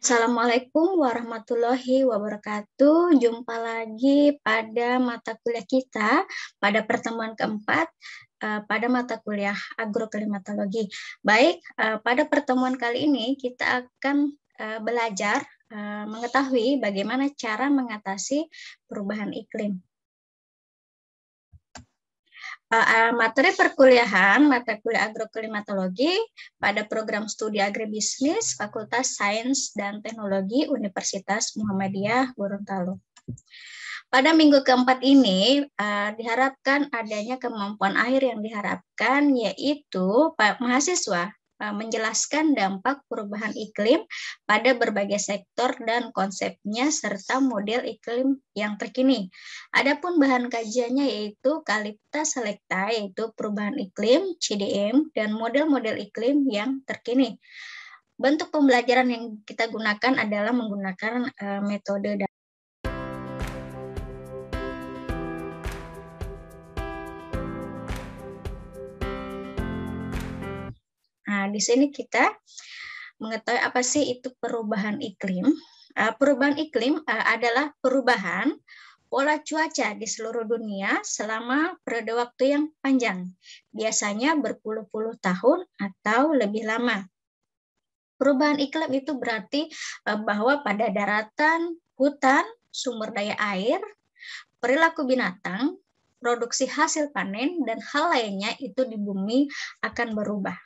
Assalamualaikum warahmatullahi wabarakatuh. Jumpa lagi pada mata kuliah kita pada pertemuan keempat pada mata kuliah agroklimatologi. Baik, pada pertemuan kali ini kita akan belajar mengetahui bagaimana cara mengatasi perubahan iklim. Materi perkuliahan, mata kuliah agroklimatologi pada program studi agribisnis Fakultas Sains dan Teknologi Universitas Muhammadiyah Gorontalo. Pada minggu keempat ini diharapkan adanya kemampuan akhir yang diharapkan, yaitu mahasiswa menjelaskan dampak perubahan iklim pada berbagai sektor dan konsepnya serta model iklim yang terkini. Adapun bahan kajiannya yaitu Calypta selecta, yaitu perubahan iklim, CDM, dan model-model iklim yang terkini. Bentuk pembelajaran yang kita gunakan adalah menggunakan metode Nah, di sini kita mengetahui apa sih itu perubahan iklim. Perubahan iklim adalah perubahan pola cuaca di seluruh dunia selama periode waktu yang panjang, biasanya berpuluh-puluh tahun atau lebih lama. Perubahan iklim itu berarti bahwa pada daratan, hutan, sumber daya air, perilaku binatang, produksi hasil panen, dan hal lainnya itu di bumi akan berubah.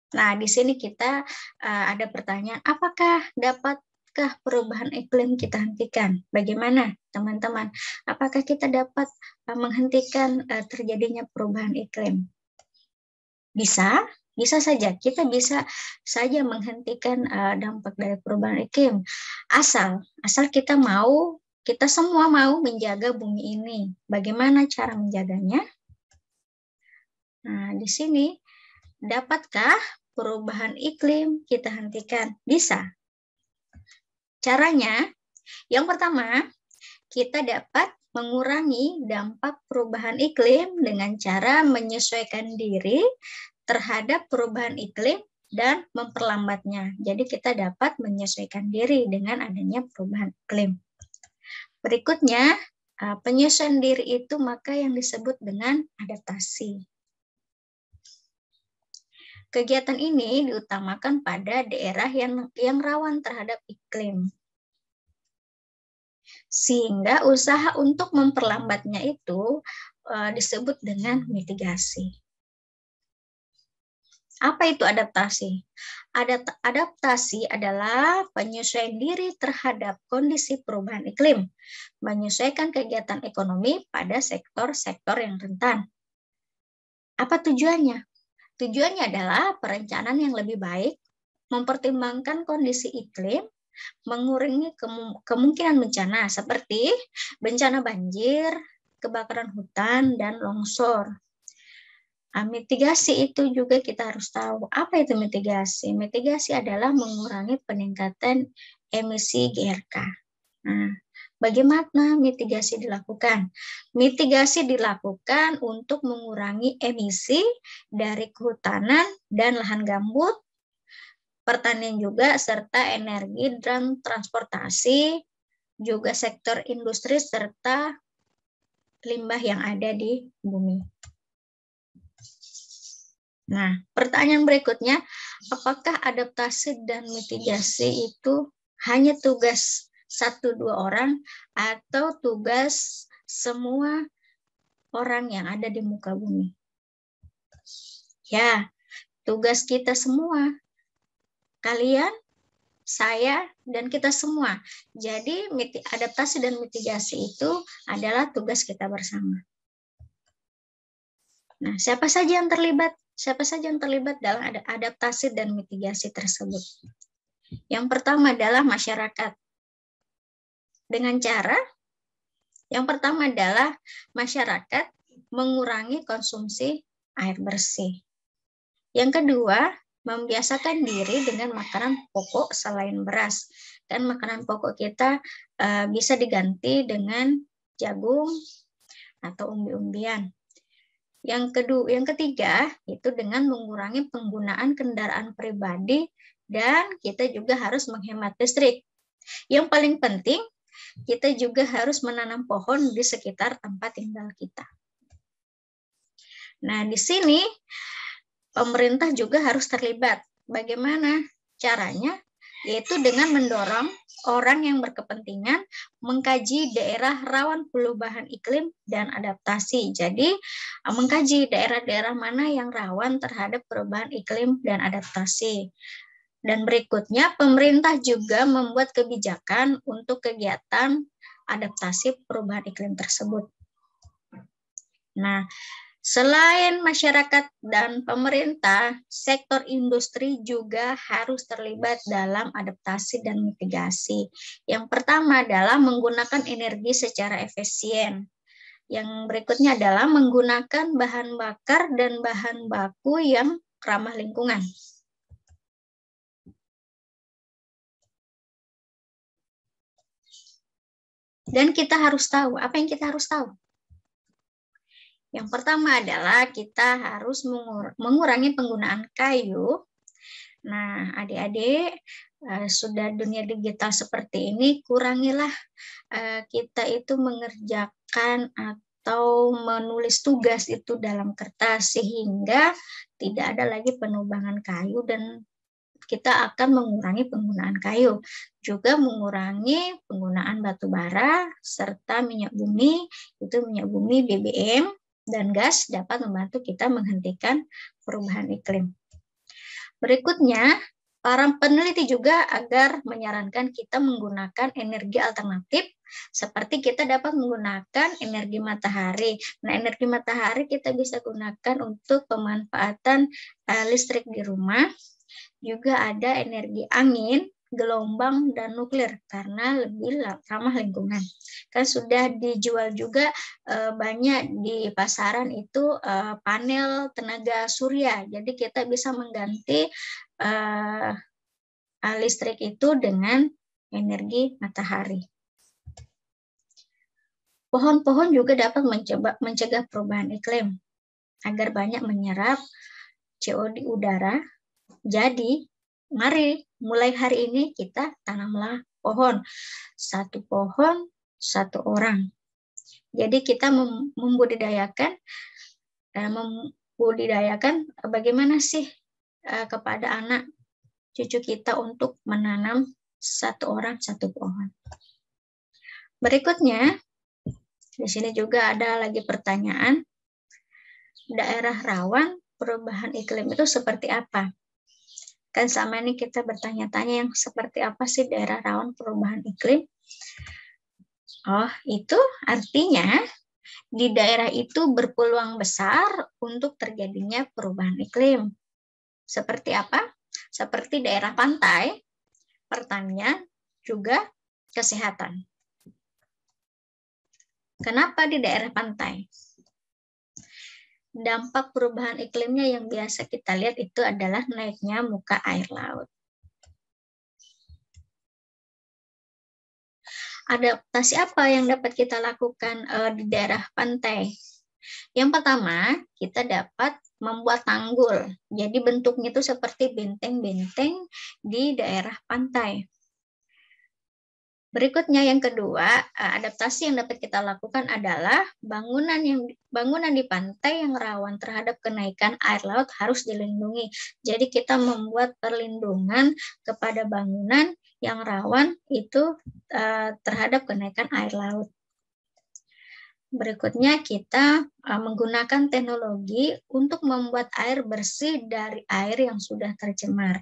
Nah, di sini kita ada pertanyaan, apakah dapatkah perubahan iklim kita hentikan? Bagaimana, teman-teman? Apakah kita dapat menghentikan terjadinya perubahan iklim? Bisa, bisa saja. Kita bisa saja menghentikan dampak dari perubahan iklim. Asal kita semua mau menjaga bumi ini. Bagaimana cara menjaganya? Nah, di sini dapatkah perubahan iklim kita hentikan? Bisa. Caranya, yang pertama, kita dapat mengurangi dampak perubahan iklim dengan cara menyesuaikan diri terhadap perubahan iklim dan memperlambatnya. Jadi kita dapat menyesuaikan diri dengan adanya perubahan iklim. Berikutnya, penyesuaian diri itu maka yang disebut dengan adaptasi. Kegiatan ini diutamakan pada daerah yang rawan terhadap iklim. Sehingga usaha untuk memperlambatnya itu disebut dengan mitigasi. Apa itu adaptasi? Adaptasi adalah penyesuaian diri terhadap kondisi perubahan iklim, menyesuaikan kegiatan ekonomi pada sektor-sektor yang rentan. Apa tujuannya? Tujuannya adalah perencanaan yang lebih baik, mempertimbangkan kondisi iklim, mengurangi kemungkinan bencana seperti bencana banjir, kebakaran hutan, dan longsor. Mitigasi itu juga kita harus tahu. Apa itu mitigasi? Mitigasi adalah mengurangi peningkatan emisi GRK. Nah, bagaimana mitigasi dilakukan? Mitigasi dilakukan untuk mengurangi emisi dari kehutanan dan lahan gambut, pertanian juga, serta energi dan transportasi, juga sektor industri, serta limbah yang ada di bumi. Nah, pertanyaan berikutnya, apakah adaptasi dan mitigasi itu hanya tugas 1-2 orang atau tugas semua orang yang ada di muka bumi? Ya, tugas kita semua. Kalian, saya, dan kita semua. Jadi, adaptasi dan mitigasi itu adalah tugas kita bersama. Nah, siapa saja yang terlibat? Siapa saja yang terlibat dalam adaptasi dan mitigasi tersebut? Yang pertama adalah masyarakat. Dengan cara, yang pertama adalah masyarakat mengurangi konsumsi air bersih. Yang kedua, membiasakan diri dengan makanan pokok selain beras. Dan makanan pokok kita bisa diganti dengan jagung atau umbi-umbian. Yang ketiga itu dengan mengurangi penggunaan kendaraan pribadi dan kita juga harus menghemat listrik. Yang paling penting, kita juga harus menanam pohon di sekitar tempat tinggal kita. Nah, di sini pemerintah juga harus terlibat. Bagaimana caranya? Yaitu dengan mendorong orang yang berkepentingan mengkaji daerah rawan perubahan iklim dan adaptasi. Jadi, mengkaji daerah-daerah mana yang rawan terhadap perubahan iklim dan adaptasi. Dan berikutnya, pemerintah juga membuat kebijakan untuk kegiatan adaptasi perubahan iklim tersebut. Nah, selain masyarakat dan pemerintah, sektor industri juga harus terlibat dalam adaptasi dan mitigasi. Yang pertama adalah menggunakan energi secara efisien. Yang berikutnya adalah menggunakan bahan bakar dan bahan baku yang ramah lingkungan. Dan kita harus tahu, apa yang kita harus tahu? Yang pertama adalah kita harus mengurangi penggunaan kayu. Nah, adik-adik, sudah dunia digital seperti ini, kurangilah kita itu mengerjakan atau menulis tugas itu dalam kertas, sehingga tidak ada lagi penebangan kayu dan kita akan mengurangi penggunaan kayu. Juga mengurangi penggunaan batu bara serta minyak bumi, itu minyak bumi, BBM, dan gas dapat membantu kita menghentikan perubahan iklim. Berikutnya, para peneliti juga agar menyarankan kita menggunakan energi alternatif seperti kita dapat menggunakan energi matahari. Nah, energi matahari kita bisa gunakan untuk pemanfaatan listrik di rumah. Juga ada energi angin, gelombang, dan nuklir karena lebih ramah lingkungan. Kan sudah dijual juga banyak di pasaran itu panel tenaga surya. Jadi kita bisa mengganti listrik itu dengan energi matahari. Pohon-pohon juga dapat mencegah perubahan iklim agar banyak menyerap CO2 udara. Jadi, mari mulai hari ini kita tanamlah pohon. Satu pohon, satu orang. Jadi kita membudidayakan bagaimana sih kepada anak cucu kita untuk menanam satu orang, satu pohon. Berikutnya, di sini juga ada lagi pertanyaan. Daerah rawan perubahan iklim itu seperti apa? Kan selama ini kita bertanya-tanya yang seperti apa sih daerah rawan perubahan iklim? Oh, itu artinya di daerah itu berpeluang besar untuk terjadinya perubahan iklim. Seperti apa? Seperti daerah pantai, pertanian, juga kesehatan. Kenapa di daerah pantai? Dampak perubahan iklimnya yang biasa kita lihat itu adalah naiknya muka air laut. Adaptasi apa yang dapat kita lakukan di daerah pantai? Yang pertama, kita dapat membuat tanggul. Jadi bentuknya itu seperti benteng-benteng di daerah pantai. Berikutnya yang kedua, adaptasi yang dapat kita lakukan adalah bangunan di pantai yang rawan terhadap kenaikan air laut harus dilindungi. Jadi kita membuat perlindungan kepada bangunan yang rawan itu terhadap kenaikan air laut. Berikutnya kita menggunakan teknologi untuk membuat air bersih dari air yang sudah tercemar.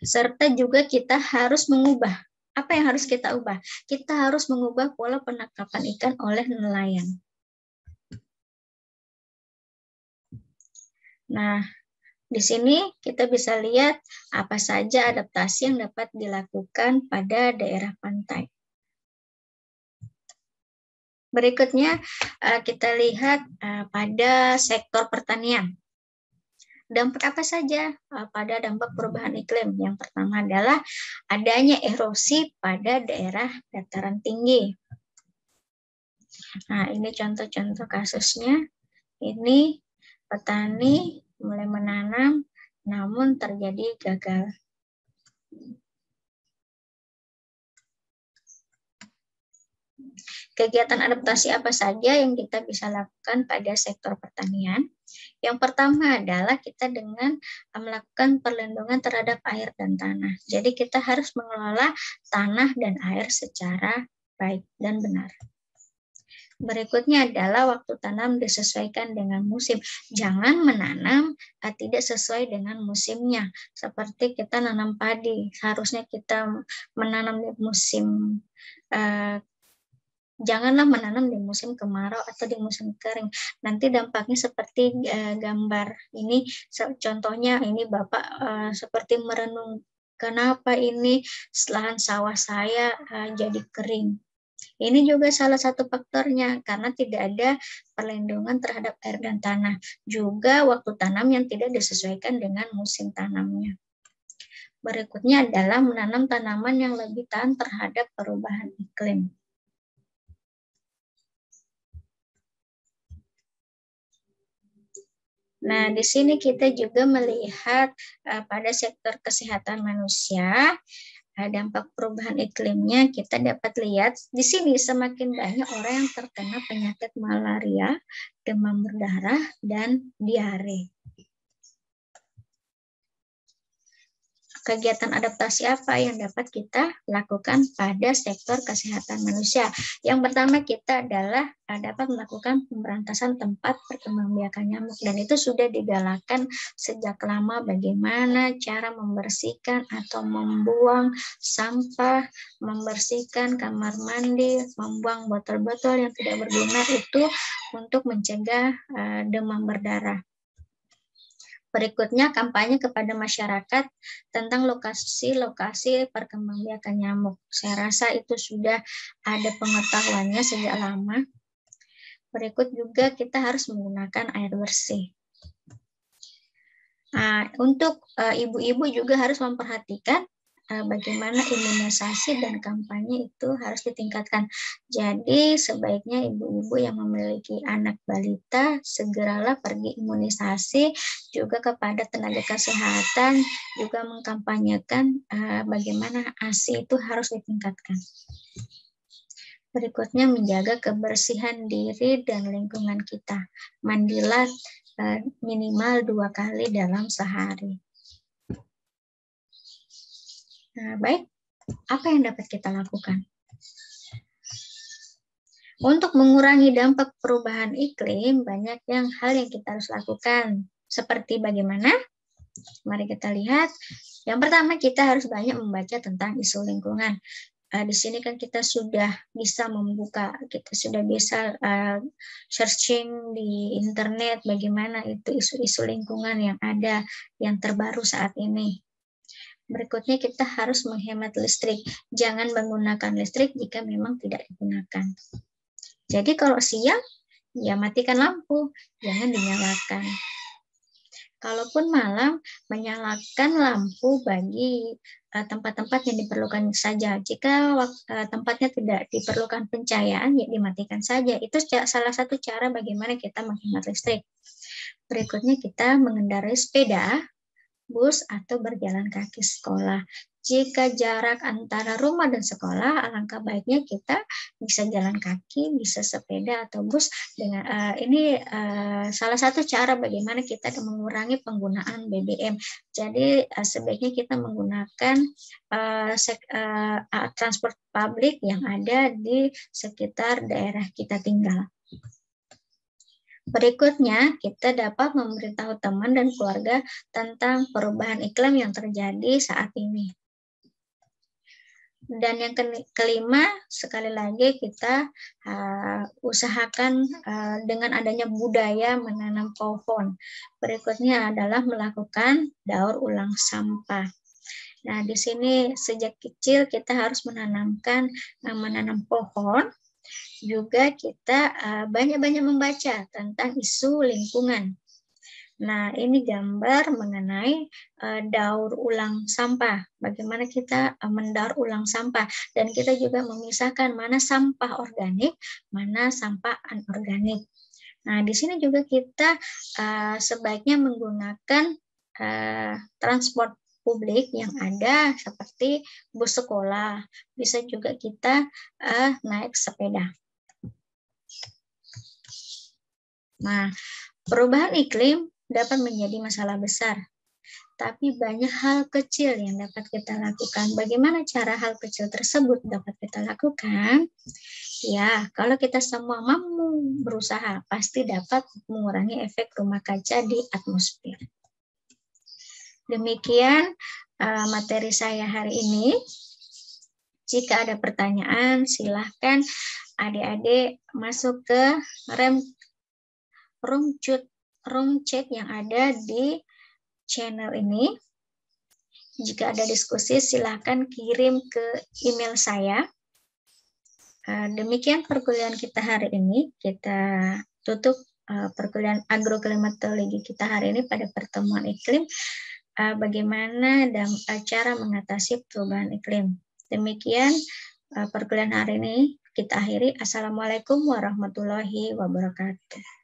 Serta juga kita harus mengubah. Apa yang harus kita ubah? Kita harus mengubah pola penangkapan ikan oleh nelayan. Nah, di sini kita bisa lihat apa saja adaptasi yang dapat dilakukan pada daerah pantai. Berikutnya kita lihat pada sektor pertanian. Dampak apa saja pada dampak perubahan iklim? Yang pertama adalah adanya erosi pada daerah dataran tinggi. Nah, ini contoh-contoh kasusnya. Ini petani mulai menanam, namun terjadi gagal. Kegiatan adaptasi apa saja yang kita bisa lakukan pada sektor pertanian? Yang pertama adalah kita dengan melakukan perlindungan terhadap air dan tanah. Jadi kita harus mengelola tanah dan air secara baik dan benar. Berikutnya adalah waktu tanam disesuaikan dengan musim. Jangan menanam tidak sesuai dengan musimnya. Seperti kita nanam padi, seharusnya kita menanam di musim janganlah menanam di musim kemarau atau di musim kering. Nanti dampaknya seperti gambar ini. Contohnya ini Bapak seperti merenung, kenapa ini lahan sawah saya jadi kering. Ini juga salah satu faktornya karena tidak ada perlindungan terhadap air dan tanah. Juga waktu tanam yang tidak disesuaikan dengan musim tanamnya. Berikutnya adalah menanam tanaman yang lebih tahan terhadap perubahan iklim. Nah, di sini kita juga melihat pada sektor kesehatan manusia, dampak perubahan iklimnya kita dapat lihat di sini semakin banyak orang yang terkena penyakit malaria, demam berdarah, dan diare. Kegiatan adaptasi apa yang dapat kita lakukan pada sektor kesehatan manusia? Yang pertama kita adalah dapat melakukan pemberantasan tempat perkembangbiakan nyamuk, dan itu sudah digalakkan sejak lama. Bagaimana cara membersihkan atau membuang sampah, membersihkan kamar mandi, membuang botol-botol yang tidak berguna itu untuk mencegah demam berdarah. Berikutnya, kampanye kepada masyarakat tentang lokasi-lokasi perkembangbiakan nyamuk. Saya rasa itu sudah ada pengetahuannya sejak lama. Berikut juga kita harus menggunakan air bersih. Untuk ibu-ibu juga harus memperhatikan bagaimana imunisasi dan kampanye itu harus ditingkatkan. Jadi sebaiknya ibu-ibu yang memiliki anak balita segeralah pergi imunisasi, juga kepada tenaga kesehatan juga mengkampanyekan bagaimana ASI itu harus ditingkatkan. Berikutnya menjaga kebersihan diri dan lingkungan kita. Mandilah minimal 2 kali dalam sehari. Nah, baik, apa yang dapat kita lakukan? Untuk mengurangi dampak perubahan iklim, banyak hal yang kita harus lakukan. Seperti bagaimana? Mari kita lihat. Yang pertama, kita harus banyak membaca tentang isu lingkungan. Di sini kan kita sudah bisa membuka, kita sudah bisa searching di internet bagaimana itu isu-isu lingkungan yang ada, yang terbaru saat ini. Berikutnya kita harus menghemat listrik. Jangan menggunakan listrik jika memang tidak digunakan. Jadi kalau siang, ya matikan lampu, jangan dinyalakan. Kalaupun malam, menyalakan lampu bagi tempat-tempat yang diperlukan saja. Jika tempatnya tidak diperlukan pencahayaan, ya dimatikan saja. Itu salah satu cara bagaimana kita menghemat listrik. Berikutnya kita mengendarai sepeda, bus, atau berjalan kaki sekolah. Jika jarak antara rumah dan sekolah, alangkah baiknya kita bisa jalan kaki, bisa sepeda atau bus. Dengan ini salah satu cara bagaimana kita mengurangi penggunaan BBM. Jadi sebaiknya kita menggunakan transport publik yang ada di sekitar daerah kita tinggal. Berikutnya, kita dapat memberitahu teman dan keluarga tentang perubahan iklim yang terjadi saat ini. Dan yang kelima, sekali lagi kita usahakan dengan adanya budaya menanam pohon. Berikutnya adalah melakukan daur ulang sampah. Nah, di sini sejak kecil kita harus menanam pohon. Juga kita banyak-banyak membaca tentang isu lingkungan. Nah, ini gambar mengenai daur ulang sampah. Bagaimana kita mendaur ulang sampah. Dan kita juga memisahkan mana sampah organik, mana sampah anorganik. Nah, di sini juga kita sebaiknya menggunakan transport publik yang ada seperti bus sekolah. Bisa juga kita naik sepeda. Nah, perubahan iklim dapat menjadi masalah besar, tapi banyak hal kecil yang dapat kita lakukan. Bagaimana cara hal kecil tersebut dapat kita lakukan? Ya, kalau kita semua mampu berusaha, pasti dapat mengurangi efek rumah kaca di atmosfer. Demikian materi saya hari ini. Jika ada pertanyaan, silahkan adik-adik masuk ke room chat yang ada di channel ini. Jika ada diskusi, silahkan kirim ke email saya. Demikian perkuliahan kita hari ini. Kita tutup perkuliahan agroklimatologi kita hari ini pada pertemuan iklim. Bagaimana dan cara mengatasi perubahan iklim. Demikian perkuliahan hari ini kita akhiri. Assalamualaikum warahmatullahi wabarakatuh.